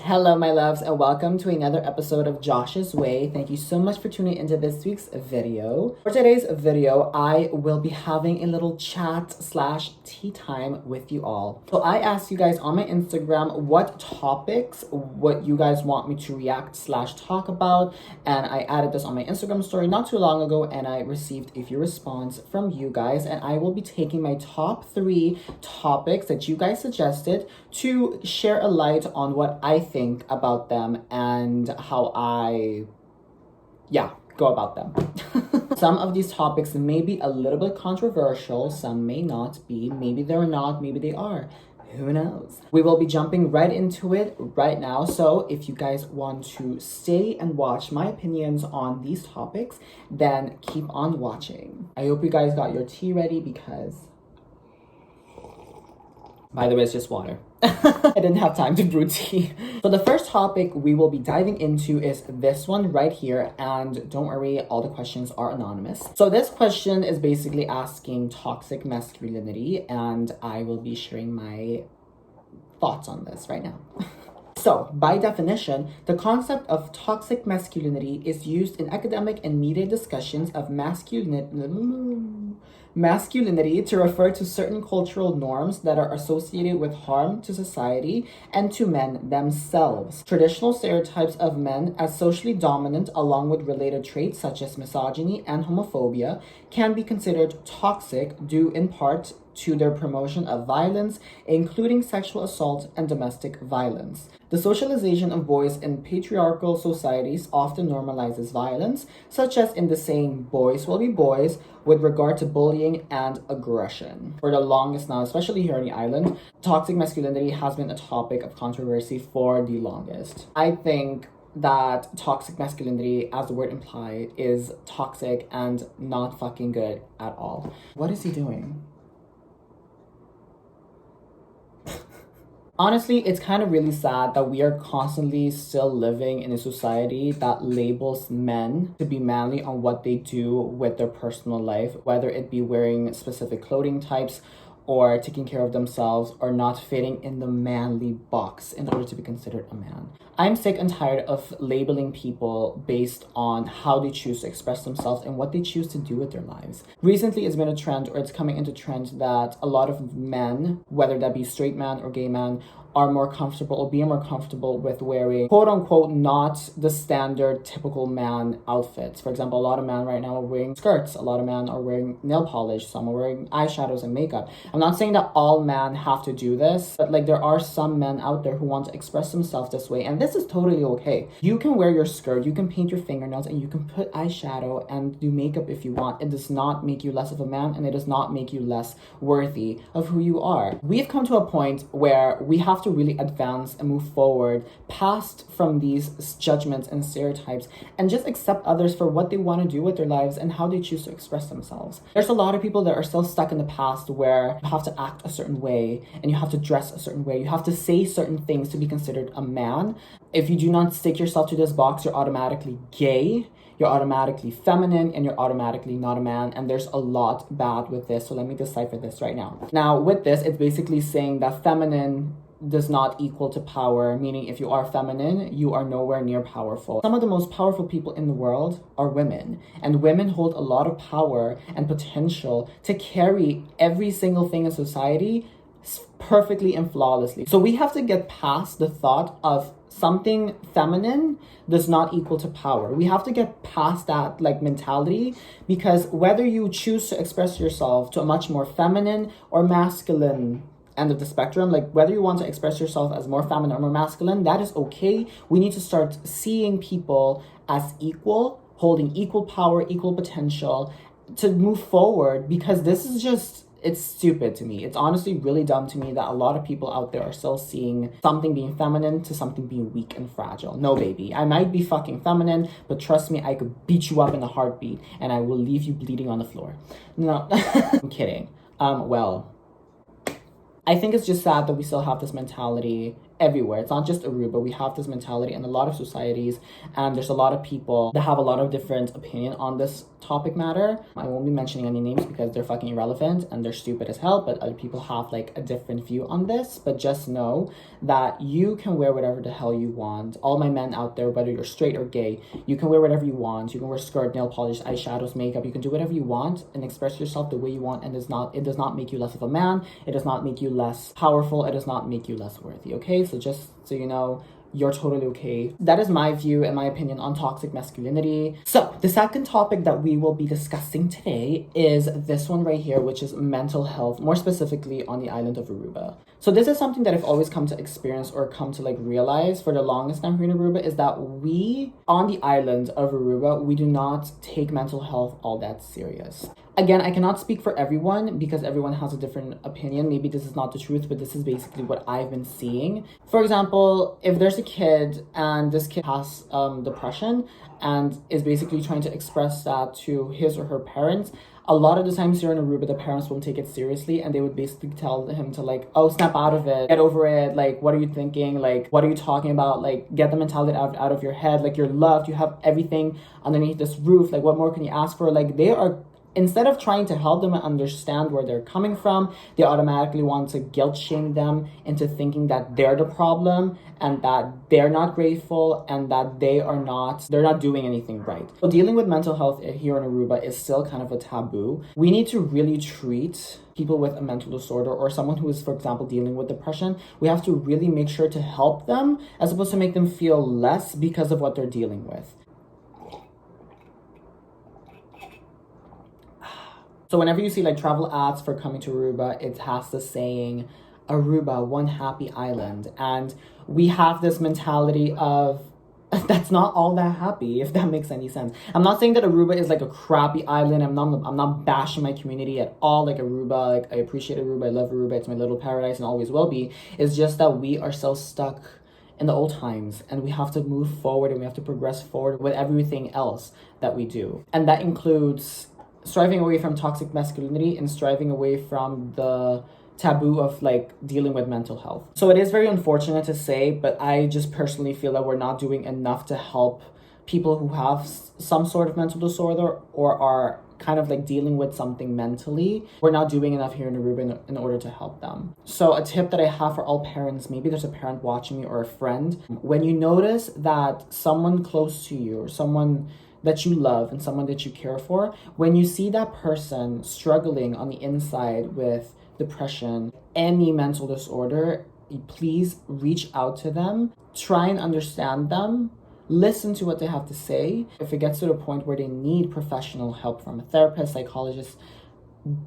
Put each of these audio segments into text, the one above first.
Hello, my loves, and welcome to another episode of Josh's Way. Thank you so much for tuning into this week's video. For today's video, I will be having a little chat/tea time with you all. So I asked you guys on my Instagram what topics what you guys want me to react/talk about, and I added this on my Instagram story not too long ago, and I received a few response from you guys, and I will be taking my top 3 topics that you guys suggested to share a light on what I think about them and how I go about them. Some of these topics may be a little bit controversial, some may not be, maybe they're not, maybe they are. Who knows? We will be jumping right into it right now. So if you guys want to stay and watch my opinions on these topics, then keep on watching. I hope you guys got your tea ready because, by the way, it's just water. I didn't have time to brew tea. So the first topic we will be diving into is this one right here. And don't worry, all the questions are anonymous. So this question is basically asking toxic masculinity, and I will be sharing my thoughts on this right now. So, by definition, the concept of toxic masculinity is used in academic and media discussions of masculinity to refer to certain cultural norms that are associated with harm to society and to men themselves. Traditional stereotypes of men as socially dominant, along with related traits such as misogyny and homophobia, can be considered toxic due in part to their promotion of violence, including sexual assault and domestic violence. The socialization of boys in patriarchal societies often normalizes violence, such as in the saying, boys will be boys, with regard to bullying and aggression. For the longest now, especially here on the island, toxic masculinity has been a topic of controversy for the longest. I think that toxic masculinity, as the word implies, is toxic and not fucking good at all. What is he doing? Honestly, it's kind of really sad that we are constantly still living in a society that labels men to be manly on what they do with their personal life, whether it be wearing specific clothing types or taking care of themselves or not fitting in the manly box in order to be considered a man. I'm sick and tired of labeling people based on how they choose to express themselves and what they choose to do with their lives. Recently, it's been a trend, or it's coming into trend, that a lot of men, whether that be straight man or gay man, are more comfortable or being more comfortable with wearing quote unquote not the standard typical man outfits. For example, a lot of men right now are wearing skirts, a lot of men are wearing nail polish, some are wearing eyeshadows and makeup. I'm not saying that all men have to do this, but like there are some men out there who want to express themselves this way, and this is totally okay. You can wear your skirt, you can paint your fingernails, and you can put eyeshadow and do makeup if you want. It does not make you less of a man, and it does not make you less worthy of who you are. We've come to a point where we have to really advance and move forward past from these judgments and stereotypes and just accept others for what they want to do with their lives and how they choose to express themselves. There's a lot of people that are still stuck in the past where you have to act a certain way and you have to dress a certain way. You have to say certain things to be considered a man. If you do not stick yourself to this box, you're automatically gay, you're automatically feminine, and you're automatically not a man. And there's a lot bad with this. So let me decipher this right now. Now, with this, it's basically saying that feminine does not equal to power, meaning if you are feminine, you are nowhere near powerful. Some of the most powerful people in the world are women, and women hold a lot of power and potential to carry every single thing in society perfectly and flawlessly. So we have to get past the thought of something feminine does not equal to power. We have to get past that mentality, because whether you choose to express yourself to a much more feminine or masculine end of the spectrum, whether you want to express yourself as more feminine or more masculine, that is okay. We need to start seeing people as equal, holding equal power, equal potential to move forward, because this is just, it's stupid to me. It's honestly really dumb to me that a lot of people out there are still seeing something being feminine to something being weak and fragile. No, baby. I might be fucking feminine, but trust me, I could beat you up in a heartbeat and I will leave you bleeding on the floor. No, I'm kidding. I think it's just sad that we still have this mentality everywhere. It's not just Aruba. We have this mentality in a lot of societies, and there's a lot of people that have a lot of different opinion on this topic matter. I won't be mentioning any names because they're fucking irrelevant and they're stupid as hell, but other people have like a different view on this. But just know that you can wear whatever the hell you want. All my men out there, whether you're straight or gay, you can wear whatever you want. You can wear skirt, nail polish, eyeshadows, makeup. You can do whatever you want and express yourself the way you want, and it does not make you less of a man. It does not make you less powerful. It does not make you less worthy, okay? So just so you know, you're totally okay. That is my view and my opinion on toxic masculinity. So the second topic that we will be discussing today is this one right here, which is mental health, more specifically on the island of Aruba. So this is something that I've always come to experience or come to like realize for the longest time here in Aruba, is that we on the island of Aruba, we do not take mental health all that serious. Again, I cannot speak for everyone because everyone has a different opinion. Maybe this is not the truth, but this is basically what I've been seeing. For example, if there's a kid and this kid has depression and is basically trying to express that to his or her parents, a lot of the times here in Aruba, the parents won't take it seriously, and they would basically tell him to like, oh, snap out of it, get over it, like, what are you thinking, like, what are you talking about, like, get the mentality out of your head, like, you're loved, you have everything underneath this roof, like, what more can you ask for? Like, they are, instead of trying to help them understand where they're coming from, they automatically want to guilt shame them into thinking that they're the problem and that they're not grateful and that they're not doing anything right. So dealing with mental health here in Aruba is still kind of a taboo. We need to really treat people with a mental disorder or someone who is, for example, dealing with depression. We have to really make sure to help them as opposed to make them feel less because of what they're dealing with. So whenever you see like travel ads for coming to Aruba, it has the saying, Aruba, one happy island. And we have this mentality of, that's not all that happy, if that makes any sense. I'm not saying that Aruba is like a crappy island. I'm not bashing my community at all. Like Aruba, like I appreciate Aruba, I love Aruba, it's my little paradise and always will be. It's just that we are so stuck in the old times and we have to move forward and we have to progress forward with everything else that we do. And that includes striving away from toxic masculinity and striving away from the taboo of like dealing with mental health. So it is very unfortunate to say, but I just personally feel that we're not doing enough to help people who have some sort of mental disorder or are kind of like dealing with something mentally. We're not doing enough here in Aruba in order to help them. So a tip that I have for all parents, maybe there's a parent watching me or a friend, when you notice that someone close to you or someone that you love and someone that you care for, when you see that person struggling on the inside with depression, any mental disorder, please reach out to them, try and understand them, listen to what they have to say. If it gets to the point where they need professional help from a therapist, psychologist,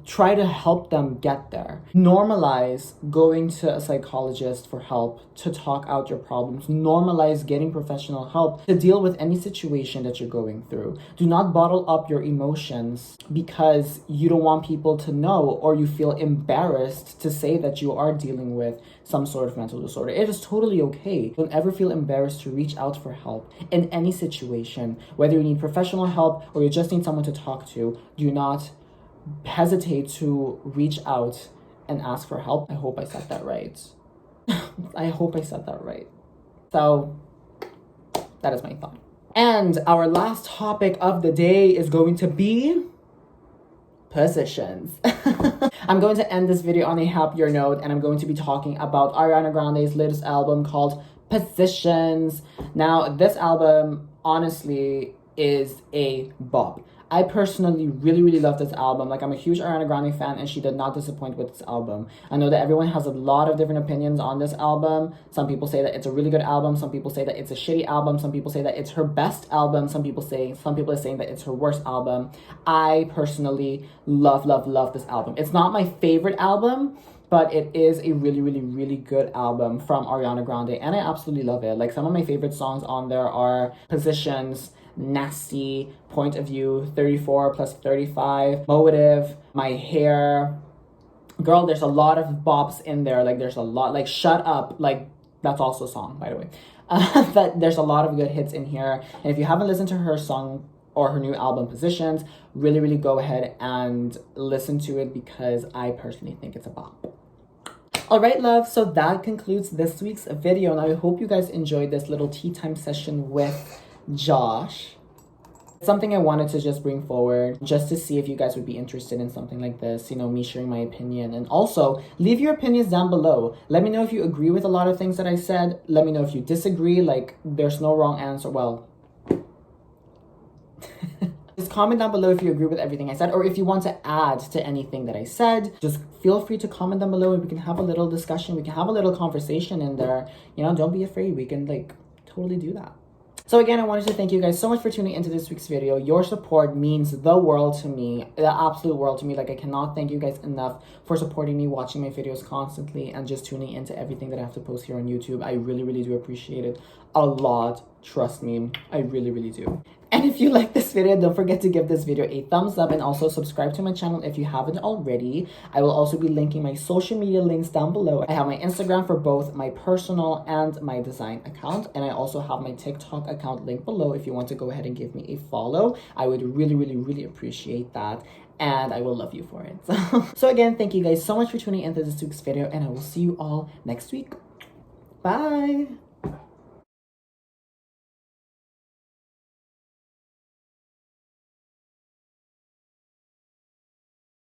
try to help them get there. Normalize going to a psychologist for help, to talk out your problems. Normalize getting professional help to deal with any situation that you're going through. Do not bottle up your emotions because you don't want people to know or you feel embarrassed to say that you are dealing with some sort of mental disorder. It is totally okay. Don't ever feel embarrassed to reach out for help in any situation. Whether you need professional help or you just need someone to talk to, do not hesitate to reach out and ask for help. I hope I said that right. I hope I said that right. So that is my thought. And our last topic of the day is going to be positions. I'm going to end this video on a happier note and I'm going to be talking about Ariana Grande's latest album called Positions. Now, this album honestly is a bop. I personally really love this album. Like, I'm a huge Ariana Grande fan and she did not disappoint with this album. I know that everyone has a lot of different opinions on this album. Some people say that it's a really good album. Some people say that it's a shitty album. Some people say that it's her best album. Some people are saying that it's her worst album. I personally love this album. It's not my favorite album, but it is a really good album from Ariana Grande and I absolutely love it. Like, some of my favorite songs on there are Positions, Nasty, Point of View, 34 plus 35, Motive, My Hair. Girl, there's a lot of bops in there. Like, there's a lot, like Shut Up, like that's also a song, by the way. But there's a lot of good hits in here. And if you haven't listened to her song or her new album Positions, really go ahead and listen to it because I personally think it's a bop. All right, love. So that concludes this week's video, and I hope you guys enjoyed this little tea time session with Josh. Something I wanted to just bring forward just to see if you guys would be interested in something like this, you know, me sharing my opinion. And also, leave your opinions down below. Let me know if you agree with a lot of things that I said. Let me know if you disagree. Like, there's no wrong answer. Well, just comment down below if you agree with everything I said, or if you want to add to anything that I said. Just feel free to comment down below and we can have a little discussion. We can have a little conversation in there. You know, don't be afraid. We can, like, totally do that. So again, I wanted to thank you guys so much for tuning into this week's video. Your support means the world to me, the absolute world to me. Like, I cannot thank you guys enough for supporting me, watching my videos constantly, and just tuning into everything that I have to post here on YouTube. I really, really do appreciate it a lot. Trust me, I really, really do. And if you like this video, don't forget to give this video a thumbs up and also subscribe to my channel if you haven't already. I will also be linking my social media links down below. I have my Instagram for both my personal and my design account. And I also have my TikTok account linked below if you want to go ahead and give me a follow. I would really, really, really appreciate that. And I will love you for it. So again, thank you guys so much for tuning into this week's video. And I will see you all next week. Bye!